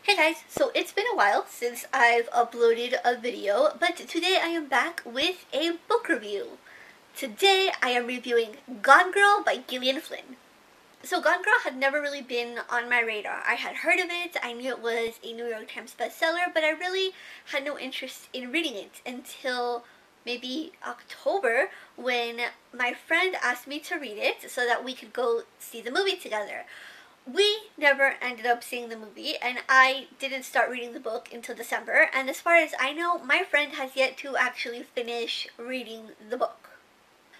Hey guys, so it's been a while since I've uploaded a video, but today I am back with a book review. Today I am reviewing Gone Girl by Gillian Flynn. So Gone Girl had never really been on my radar. I had heard of it, I knew it was a New York Times bestseller, but I really had no interest in reading it until maybe October when my friend asked me to read it so that we could go see the movie together. We never ended up seeing the movie, and I didn't start reading the book until December, and as far as I know, my friend has yet to actually finish reading the book.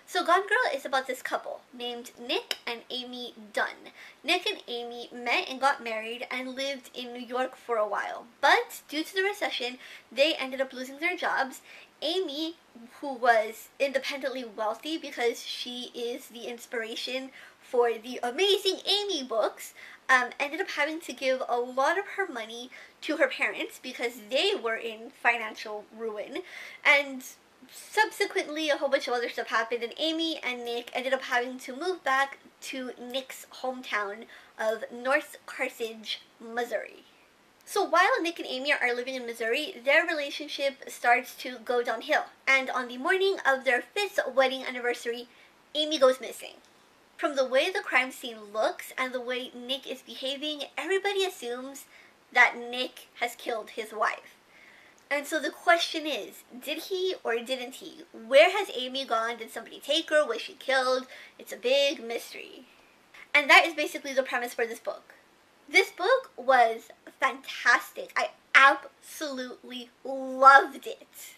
So Gone Girl is about this couple named Nick and Amy Dunn. Nick and Amy met and got married and lived in New York for a while, but due to the recession, they ended up losing their jobs. Amy, who was independently wealthy because she is the inspiration for the Amazing Amy books, ended up having to give a lot of her money to her parents because they were in financial ruin, and subsequently a whole bunch of other stuff happened, and Amy and Nick ended up having to move back to Nick's hometown of North Carthage, Missouri. So while Nick and Amy are living in Missouri, their relationship starts to go downhill, and on the morning of their 5th wedding anniversary, Amy goes missing. From the way the crime scene looks and the way Nick is behaving, everybody assumes that Nick has killed his wife. And so the question is, did he or didn't he? Where has Amy gone? Did somebody take her? Was she killed? It's a big mystery. And that is basically the premise for this book. This book was fantastic. I absolutely loved it.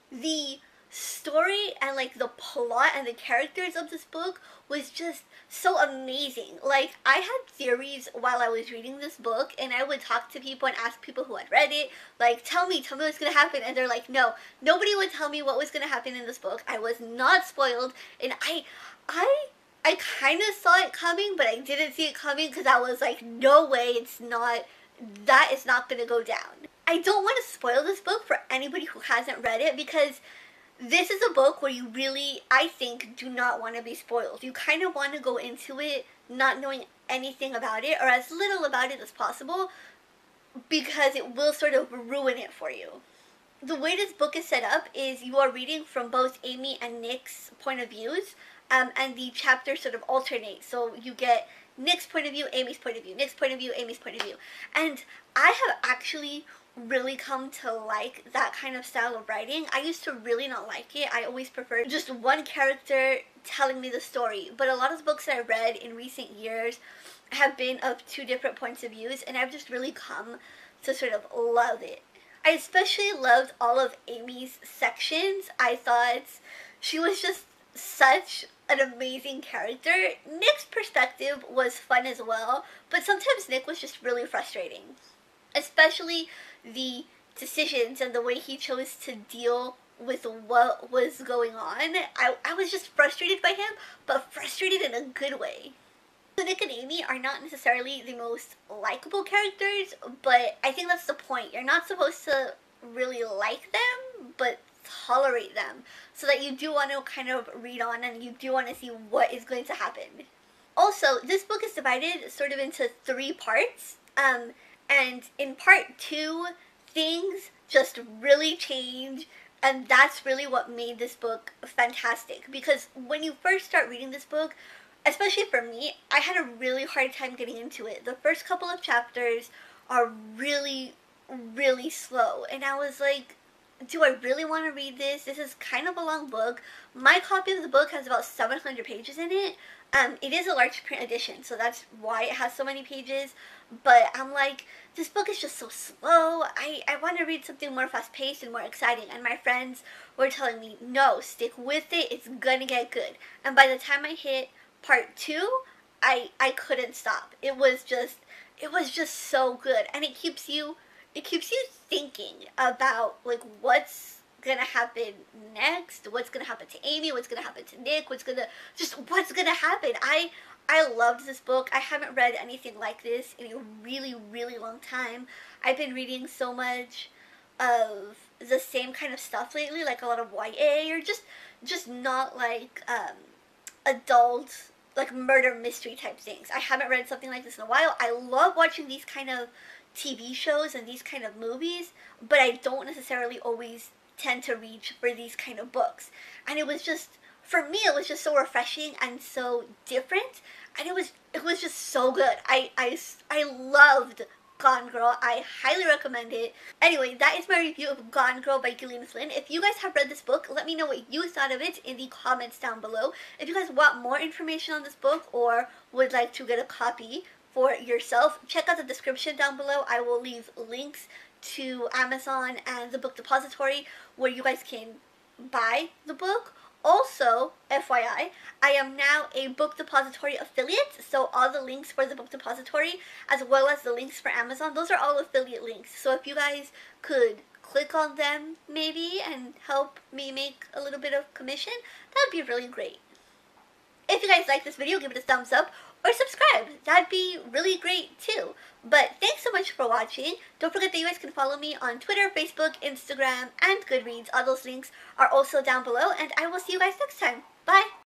The story and like the plot and the characters of this book was just so amazing. Like, I had theories while I was reading this book, and I would talk to people and ask people who had read it, like, tell me what's gonna happen, and they're like, no, nobody would tell me what was gonna happen in this book. I was not spoiled, and I kind of saw it coming, but I didn't see it coming because I was like, no way, that is not gonna go down. I don't want to spoil this book for anybody who hasn't read it, because this is a book where you really, I think, do not want to be spoiled. You kind of want to go into it not knowing anything about it, or as little about it as possible, because it will sort of ruin it for you. The way this book is set up is you are reading from both Amy and Nick's point of views, and the chapters sort of alternate. So you get Nick's point of view, Amy's point of view, Nick's point of view, Amy's point of view. And I have actually really come to like that kind of style of writing. I used to really not like it. I always preferred just one character telling me the story. But a lot of the books that I read in recent years have been of two different points of views, and I've just really come to sort of love it. I especially loved all of Amy's sections. I thought she was just such an amazing character. Nick's perspective was fun as well, but sometimes Nick was just really frustrating. Especially the decisions and the way he chose to deal with what was going on. I was just frustrated by him, but frustrated in a good way. So Nick and Amy are not necessarily the most likable characters, but I think that's the point. You're not supposed to really like them, but tolerate them, so that you do want to kind of read on and you do want to see what is going to happen. Also, this book is divided sort of into 3 parts, and in part 2, things just really change, and that's really what made this book fantastic. Because when you first start reading this book, especially for me, I had a really hard time getting into it. The first couple of chapters are really, really slow, and I was like, do I really want to read this? This is kind of a long book. My copy of the book has about 700 pages in it. It is a large print edition, so that's why it has so many pages. But I'm like, this book is just so slow. I want to read something more fast-paced and more exciting. And my friends were telling me, no, stick with it. It's gonna get good. And by the time I hit part 2, I couldn't stop. It was just so good, and it keeps you thinking about like what's gonna happen next, what's gonna happen to Amy, what's gonna happen to Nick, what's gonna happen. I loved this book. I haven't read anything like this in a really, really long time. I've been reading so much of the same kind of stuff lately, like a lot of YA, or just not like adult, like murder mystery type things. I haven't read something like this in a while. I love watching these kind of TV shows and these kind of movies, but I don't necessarily always tend to reach for these kind of books. And it was just, for me, it was just so refreshing and so different, and it was just so good. I loved Gone Girl. I highly recommend it. Anyway, that is my review of Gone Girl by Gillian Flynn. If you guys have read this book, let me know what you thought of it in the comments down below. If you guys want more information on this book or would like to get a copy for yourself, check out the description down below. I will leave links to Amazon and the Book Depository where you guys can buy the book. Also, FYI, I am now a Book Depository affiliate, so all the links for the Book Depository, as well as the links for Amazon, those are all affiliate links. So if you guys could click on them, maybe, and help me make a little bit of commission, that would be really great. If you guys like this video, give it a thumbs up, or subscribe. That'd be really great too. But thanks so much for watching. Don't forget that you guys can follow me on Twitter, Facebook, Instagram, and Goodreads. All those links are also down below, and I will see you guys next time. Bye!